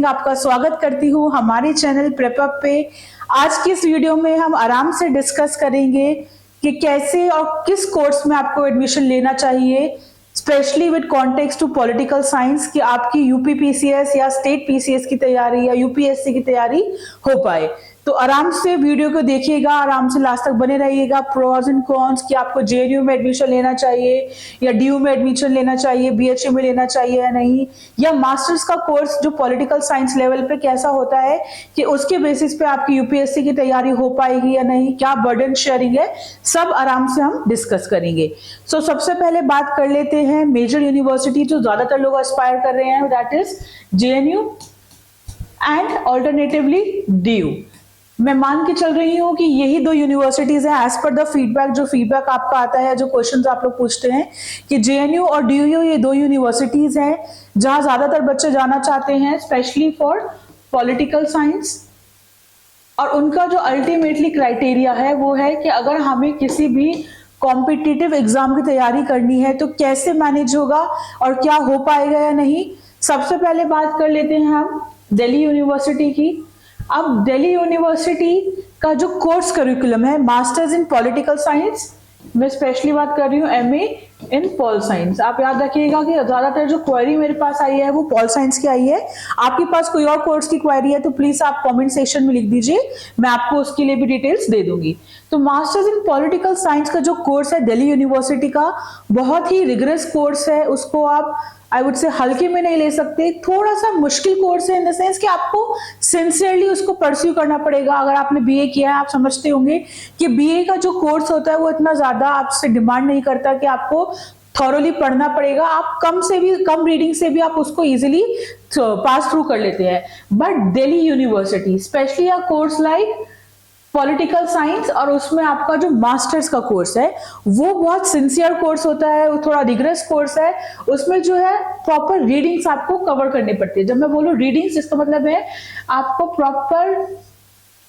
सिंह आपका स्वागत करती हूँ हमारे चैनल प्रेपअप पे। आज की इस वीडियो में हम आराम से डिस्कस करेंगे कि कैसे और किस कोर्स में आपको एडमिशन लेना चाहिए, specially with context to political science, कि आपकी यूपी पीसीएस या स्टेट पीसीएस की तैयारी या यूपीएससी की तैयारी हो पाए। तो आराम से वीडियो को देखिएगा, आराम से लास्ट तक बने रहिएगा। प्रोज एंड कॉन्स, कि आपको जेएनयू में एडमिशन लेना चाहिए या डीयू में एडमिशन लेना चाहिए, बीएचयू में लेना चाहिए या नहीं, या मास्टर्स का कोर्स जो पॉलिटिकल साइंस लेवल पे कैसा होता है कि उसके बेसिस पे आपकी यूपीएससी की तैयारी हो पाएगी या नहीं, क्या बर्डन शेयरिंग है, सब आराम से हम डिस्कस करेंगे। सो सबसे पहले बात कर लेते हैं मेजर यूनिवर्सिटी जो ज्यादातर लोग एस्पायर कर रहे हैं, that is JNU and alternatively DU. मैं मान के चल रही हूँ कि यही दो यूनिवर्सिटीज हैं एज पर द फीडबैक, जो फीडबैक आपका आता है, जो क्वेश्चंस आप लोग पूछते हैं, कि जेएनयू और डीयू ये दो यूनिवर्सिटीज हैं जहां ज्यादातर बच्चे जाना चाहते हैं, स्पेशली फॉर पॉलिटिकल साइंस। और उनका जो अल्टीमेटली क्राइटेरिया है वो है कि अगर हमें किसी भी कॉम्पिटिटिव एग्जाम की तैयारी करनी है तो कैसे मैनेज होगा और क्या हो पाएगा या नहीं। सबसे पहले बात कर लेते हैं हम दिल्ली यूनिवर्सिटी की। अब दिल्ली यूनिवर्सिटी का जो कोर्स करिकुलम है, मास्टर्स इन पॉलिटिकल साइंस, मैं स्पेशली बात कर रही हूँ एमए इन पॉल साइंस। आप याद रखिएगा कि ज्यादातर जो क्वेरी मेरे पास आई है वो पॉल साइंस की आई है। आपके पास कोई और कोर्स की क्वेरी है तो प्लीज आप कमेंट सेक्शन में लिख दीजिए, मैं आपको उसके लिए भी डिटेल्स दे दूंगी। तो मास्टर्स इन पॉलिटिकल साइंस का जो कोर्स है दिल्ली यूनिवर्सिटी का, बहुत ही रिगरस कोर्स है। उसको आप आई वुड से हल्के में नहीं ले सकते, थोड़ा सा मुश्किल कोर्स है इन द सेंस कि आपको सिंसियरली उसको परस्यू करना पड़ेगा। अगर आपने बीए किया है, आप समझते होंगे कि बीए का जो कोर्स होता है वो इतना ज्यादा आपसे डिमांड नहीं करता कि आपको थॉरोली पढ़ना पड़ेगा। आप कम रीडिंग से भी आप उसको इजीली पास थ्रू कर लेते हैं। But Delhi university specially a course like political science, और उसमें आपका जो मास्टर्स का कोर्स है वो बहुत सिंसियर कोर्स होता है, वो थोड़ा रिगरस कोर्स है। उसमें जो है प्रॉपर रीडिंग्स आपको कवर करनी पड़ती है। जब मैं बोलूं रीडिंग्स, इसका मतलब है आपको प्रॉपर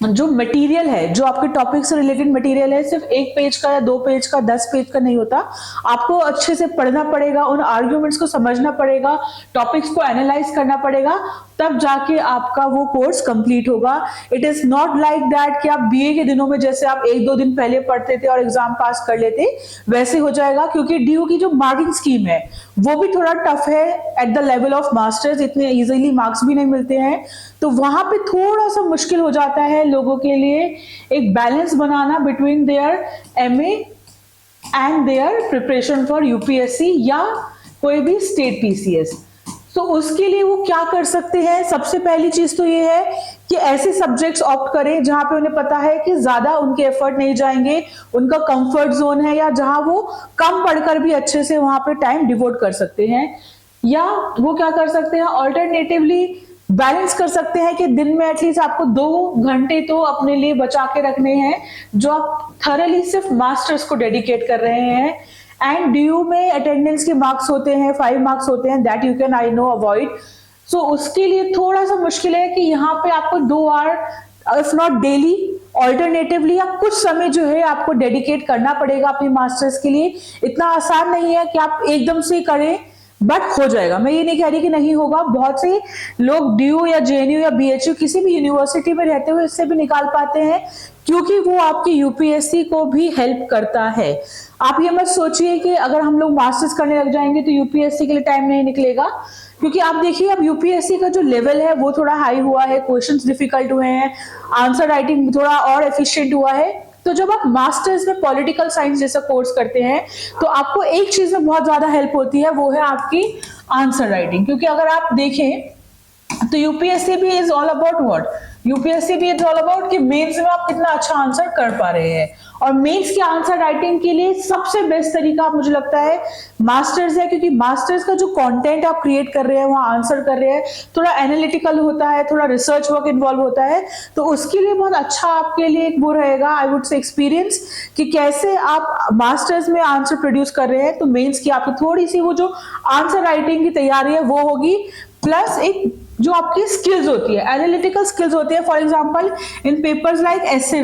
जो मटेरियल है, जो आपके टॉपिक से रिलेटेड मटेरियल है, सिर्फ 1 पेज का या 2 पेज का 10 पेज का नहीं होता। आपको अच्छे से पढ़ना पड़ेगा, उन आर्ग्यूमेंट्स को समझना पड़ेगा, टॉपिक्स को एनालाइज करना पड़ेगा, तब जाके आपका वो कोर्स कंप्लीट होगा। It is not like that कि आप बीए के दिनों में जैसे आप 1-2 दिन पहले पढ़ते थे और एग्जाम पास कर लेते वैसे हो जाएगा, क्योंकि डीयू की जो मार्किंग स्कीम है वो भी थोड़ा टफ है at the level of masters. इतने इजीली मार्क्स भी नहीं मिलते हैं, तो वहां पे थोड़ा सा मुश्किल हो जाता है लोगों के लिए एक balance banana between their MA and there preparation for UPSC या कोई भी स्टेट पीसीएस। तो उसके लिए वो क्या कर सकते हैं, सबसे पहली चीज तो ये है कि ऐसे सब्जेक्ट्स ऑप्ट करें जहां पे उन्हें पता है कि ज्यादा उनके एफर्ट नहीं जाएंगे, उनका कंफर्ट जोन है, या जहां वो कम पढ़कर भी अच्छे से वहां पे टाइम डिवोट कर सकते हैं। या वो क्या कर सकते हैं, ऑल्टरनेटिवली बैलेंस कर सकते हैं कि दिन में एटलीस्ट आपको 2 घंटे तो अपने लिए बचा के रखने हैं जो आप थरली सिर्फ मास्टर्स को डेडिकेट कर रहे हैं। एंड डीयू में अटेंडेंस के मार्क्स होते हैं, 5 मार्क्स होते हैं, that you can I know avoid. So उसके लिए थोड़ा सा मुश्किल है कि यहाँ पे आपको 2 hour if not daily, alternatively आप कुछ समय जो है आपको डेडिकेट करना पड़ेगा अपनी मास्टर्स के लिए। इतना आसान नहीं है कि आप एकदम से करें, बट हो जाएगा। मैं ये नहीं कह रही कि नहीं होगा, बहुत से लोग डीयू या जेएनयू या बीएचयू किसी भी यूनिवर्सिटी में रहते हुए इससे भी निकाल पाते हैं, क्योंकि वो आपकी यूपीएससी को भी हेल्प करता है। आप ये मत सोचिए कि अगर हम लोग मास्टर्स करने लग जाएंगे तो यूपीएससी के लिए टाइम नहीं निकलेगा, क्योंकि आप देखिए अब यूपीएससी का जो लेवल है वो थोड़ा हाई हुआ है, क्वेश्चंस डिफिकल्ट हुए हैं, आंसर राइटिंग थोड़ा और एफिशिएंट हुआ है। तो जब आप मास्टर्स में पॉलिटिकल साइंस जैसा कोर्स करते हैं तो आपको एक चीज में बहुत ज्यादा हेल्प होती है, वो है आपकी आंसर राइटिंग। क्योंकि अगर आप देखें तो यूपीएससी भी is all about what, UPSC भी इज ऑल अबाउट कि मेंस में आप कितना अच्छा आंसर कर पा रहे हैं। और मेंस की आंसर राइटिंग के लिए सबसे बेस्ट तरीका मुझे लगता है मास्टर्स है, क्योंकि मास्टर्स का जो कंटेंट आप क्रिएट कर रहे हैं, वहां आंसर कर रहे हैं, थोड़ा एनालिटिकल होता है, थोड़ा रिसर्च वर्क इन्वॉल्व होता है। तो उसके लिए बहुत अच्छा आपके लिए एक वो रहेगा, आई वुड से एक्सपीरियंस, कि कैसे आप मास्टर्स में आंसर प्रोड्यूस कर रहे हैं। तो मेंस की आपकी थोड़ी सी वो जो आंसर राइटिंग की तैयारी है वो होगी, प्लस एक जो आपकी स्किल्स होती है, एनालिटिकल स्किल्स होती है। For example in papers like essay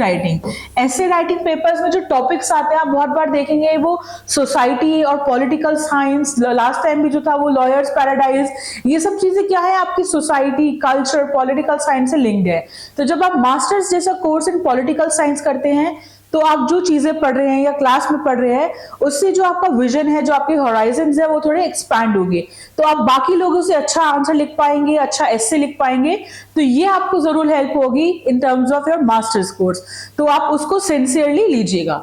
writing papers में जो टॉपिक्स आते हैं आप बहुत बार देखेंगे वो सोसाइटी और पॉलिटिकल साइंस, लास्ट टाइम भी जो था वो लॉयर्स पैराडाइज, ये सब चीजें क्या है आपकी सोसाइटी, कल्चर, पॉलिटिकल साइंस से लिंक्ड है। तो जब आप मास्टर्स जैसा कोर्स इन पॉलिटिकल साइंस करते हैं तो आप जो चीजें पढ़ रहे हैं या क्लास में पढ़ रहे हैं उससे जो आपका विजन है, जो आपके हॉराइजन है वो थोड़े एक्सपैंड होंगे, तो आप बाकी लोगों से अच्छा आंसर लिख पाएंगे, अच्छा एस्से लिख पाएंगे। तो ये आपको जरूर हेल्प होगी in terms of your masters course, तो आप उसको सिंसियरली लीजिएगा।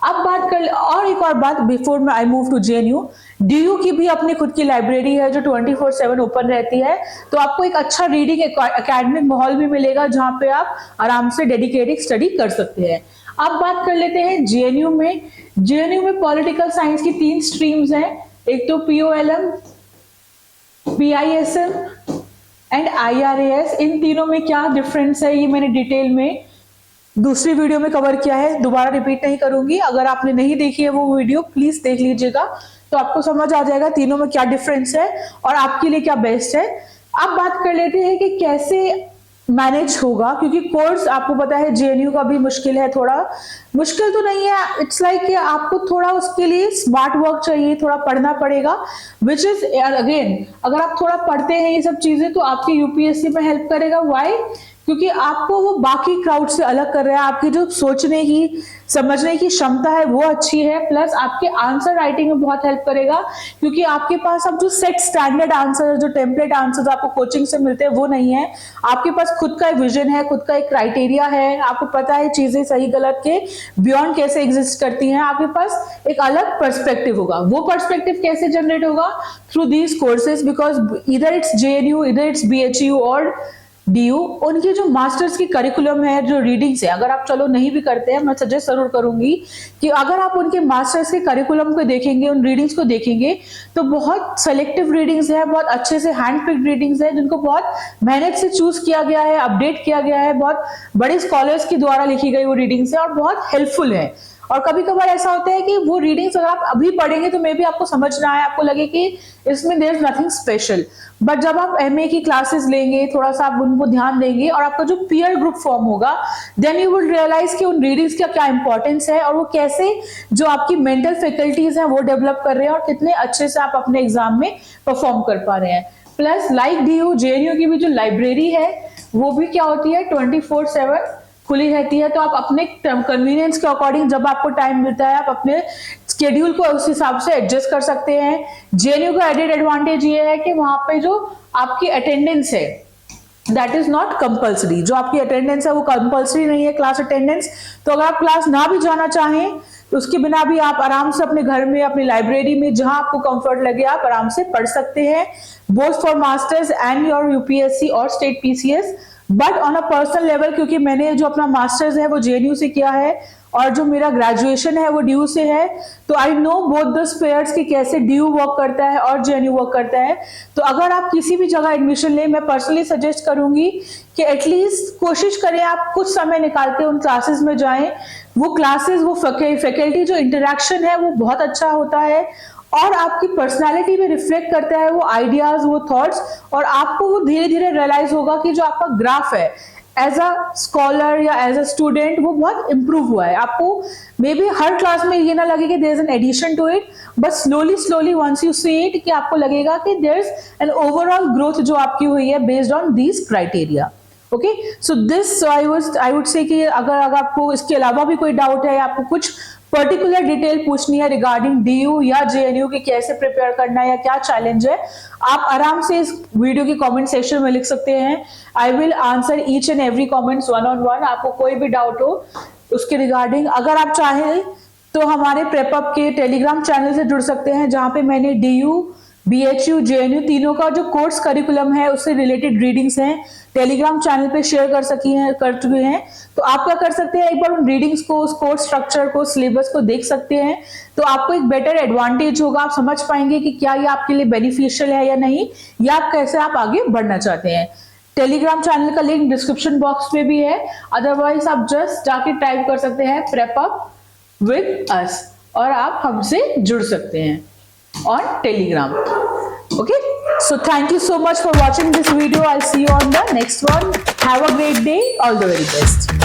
अब बात कर और एक और बात before I move to JNU, DU की भी अपनी खुद की लाइब्रेरी है जो 24/7 ओपन रहती है, तो आपको एक अच्छा रीडिंग एकेडमिक माहौल भी मिलेगा जहां पे आप आराम से डेडिकेटेड स्टडी कर सकते हैं। अब बात कर लेते हैं जेएनयू में पॉलिटिकल साइंस की 3 स्ट्रीम्स हैं, एक तो POLM, PISM एंड IRAS। इन तीनों में क्या डिफरेंस है ये मैंने डिटेल में दूसरी वीडियो में कवर किया है, दोबारा रिपीट नहीं करूंगी। अगर आपने नहीं देखी है वो वीडियो प्लीज देख लीजिएगा, तो आपको समझ आ जाएगा तीनों में क्या डिफरेंस है और आपके लिए क्या बेस्ट है। अब बात कर लेते हैं कि कैसे मैनेज होगा, क्योंकि कोर्स आपको पता है जेएनयू का भी मुश्किल है, थोड़ा मुश्किल तो नहीं है, इट्स लाइक कि आपको थोड़ा उसके लिए स्मार्ट वर्क चाहिए, थोड़ा पढ़ना पड़ेगा, विच इज अगेन अगर आप थोड़ा पढ़ते हैं ये सब चीजें तो आपके यूपीएससी में हेल्प करेगा। व्हाई? क्योंकि आपको वो बाकी क्राउड से अलग कर रहा है, आपकी जो सोचने की समझने की क्षमता है वो अच्छी है, प्लस आपके आंसर राइटिंग में बहुत हेल्प करेगा, क्योंकि आपके पास अब जो सेट स्टैंडर्ड आंसर, जो टेम्पलेट आंसर आपको कोचिंग से मिलते हैं वो नहीं है, आपके पास खुद का एक विजन है, खुद का एक क्राइटेरिया है, आपको पता है चीजें सही गलत के बियॉन्ड कैसे एग्जिस्ट करती हैं, आपके पास एक अलग पर्सपेक्टिव होगा। वो पर्सपेक्टिव कैसे जनरेट होगा? थ्रू दीज कोर्सेज, बिकॉज इधर इट्स जेएनयू, इधर इट्स BHU और डीयू, उनके जो मास्टर्स की करिकुलम है, जो रीडिंग्स है, अगर आप चलो नहीं भी करते हैं मैं सजेस्ट जरूर करूंगी कि अगर आप उनके मास्टर्स के करिकुलम को देखेंगे, उन रीडिंग्स को देखेंगे तो बहुत सेलेक्टिव रीडिंग्स है, बहुत अच्छे से हैंड पिक्ड रीडिंग्स है जिनको बहुत मेहनत से चूज किया गया है, अपडेट किया गया है, बहुत बड़े स्कॉलर्स के द्वारा लिखी गई वो रीडिंग्स है और बहुत हेल्पफुल है। और कभी कभार ऐसा होता है कि वो रीडिंग्स अगर आप अभी पढ़ेंगे तो मे भी आपको समझ ना आए, आपको लगे कि इसमें there is nothing special, but जब आप MA की क्लासेस लेंगे, थोड़ा सा आप उनको ध्यान देंगे और आपका जो पीयर ग्रुप फॉर्म होगा, देन यू विल रियलाइज कि उन रीडिंग्स का क्या इंपॉर्टेंस है और वो कैसे जो आपकी मेंटल फैकल्टीज हैं वो डेवलप कर रहे हैं और कितने अच्छे से आप अपने एग्जाम में परफॉर्म कर पा रहे हैं। प्लस लाइक डीयू, जेएनयू की भी जो लाइब्रेरी है वो भी क्या होती है 24/7 खुली रहती है, तो आप अपने कन्वीनियंस के अकॉर्डिंग जब आपको टाइम मिलता है आप अपने स्केड्यूल को उस हिसाब से एडजस्ट कर सकते हैं। जेएनयू का एडेड एडवांटेज ये है कि वहां पे जो आपकी अटेंडेंस है दैट इज नॉट कंपल्सरी, जो आपकी अटेंडेंस है वो कंपल्सरी नहीं है क्लास अटेंडेंस, तो अगर आप क्लास ना भी जाना चाहें तो उसके बिना भी आप आराम से अपने घर में, अपनी लाइब्रेरी में, जहां आपको कंफर्ट लगे आप आराम से पढ़ सकते हैं, both for masters and your UPSC और state PCS। But on a personal level, क्योंकि मैंने जो अपना मास्टर्स है वो जेएनयू से किया है और जो मेरा ग्रेजुएशन है वो डीयू से है, तो I know both the spheres कि कैसे डीयू वर्क करता है और जेएनयू वर्क करता है। तो अगर आप किसी भी जगह एडमिशन लें, मैं पर्सनली सजेस्ट करूंगी कि एटलीस्ट कोशिश करें आप कुछ समय निकाल के उन क्लासेस में जाएं। वो क्लासेस, वो फैकल्टी जो इंटरेक्शन है वो बहुत अच्छा होता है और आपकी पर्सनालिटी में रिफ्लेक्ट करता है वो आइडियाज, वो थॉट्स, और आपको वो धीरे धीरे रियलाइज होगा कि जो आपका ग्राफ है एज अ स्कॉलर या एज अ स्टूडेंट वो बहुत इंप्रूव हुआ है। आपको मे बी हर क्लास में ये ना लगे कि there is an addition to it, but slowly once you see it कि आपको लगेगा कि there is an overall growth जो आपकी हुई है based on these criteria. Okay, so this I would say कि अगर आपको इसके अलावा भी कोई डाउट है, आपको कुछ पर्टिकुलर डिटेल पूछनी है रिगार्डिंग डीयू या जेएनयू की कैसे प्रिपेयर करना है या क्या चैलेंज है, आप आराम से इस वीडियो की कमेंट सेक्शन में लिख सकते हैं। I will answer each and every comments 1-on-1। आपको कोई भी डाउट हो उसके रिगार्डिंग, अगर आप चाहें तो हमारे प्रेपअप के टेलीग्राम चैनल से जुड़ सकते हैं, जहां पे मैंने डीयू, BHU, जेएनयू तीनों का जो कोर्स करिकुलम है उससे रिलेटेड रीडिंग्स हैं टेलीग्राम चैनल पे शेयर कर चुके हैं। तो आप क्या कर सकते हैं, एक बार उन रीडिंग्स को, उस कोर्स स्ट्रक्चर को, सिलेबस को देख सकते हैं, तो आपको एक बेटर एडवांटेज होगा, आप समझ पाएंगे कि क्या ये आपके लिए बेनिफिशियल है या नहीं, या कैसे आप आगे बढ़ना चाहते हैं। टेलीग्राम चैनल का लिंक डिस्क्रिप्शन बॉक्स में भी है, अदरवाइज आप जस्ट जाके टाइप कर सकते हैं प्रेपअप विद अस और आप हमसे जुड़ सकते हैं on Telegram. Okay, So thank you so much for watching this video. I'll see you on the next one. Have a great day. All the very best.